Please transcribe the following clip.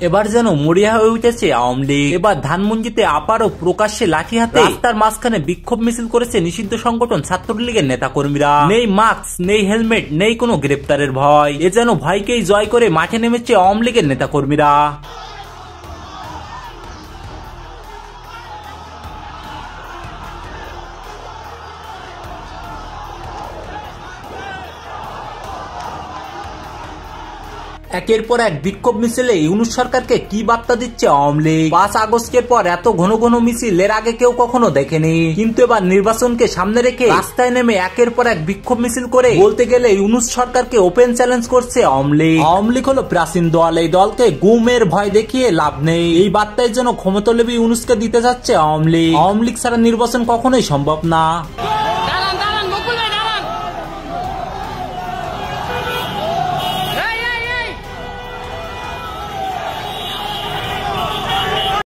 এবার যেন মরিয়া হয়ে উঠেছে আওয়ামী লীগ। এবার ধানমন্ডিতে আবারও প্রকাশ্যে লাঠি হাতে রাস্তার মাঝখানে বিক্ষোভ মিছিল করেছে নিষিদ্ধ সংগঠন ছাত্রলীগের নেতা কর্মীরা। নেই মাস্ক, নেই হেলমেট, নেই কোনো গ্রেপ্তারের ভয়। এ যেন ভয়কেই জয় করে মাঠে নেমেছে আওয়ামী লীগের নেতা কর্মীরা। একের পর এক বিক্ষোভ মিছিলে ইউনূস সরকারকে কি বার্তা দিচ্ছে আওয়ামী লীগ? 5 আগস্টের পর এত ঘন ঘন মিছিল এর আগে কেউ কখনো দেখেনি, কিন্তু এবার নির্বাচনকে সামনে রেখে রাস্তায় নেমে একের পর এক বিক্ষোভ মিছিল করে বলতে গেলে ইউনূস সরকারকে ওপেন চ্যালেঞ্জ করছে আওয়ামী লীগ। আওয়ামী লীগ হলো প্রাচীন দল, এই দলকে গুমের ভয় দেখিয়ে লাভ নেই। এই বার্তায় যেন ক্ষমতালোভী ইউনূসকে দিতে যাচ্ছে আওয়ামী লীগ। আওয়ামী লীগ ছাড়া নির্বাচন কখনোই সম্ভব না।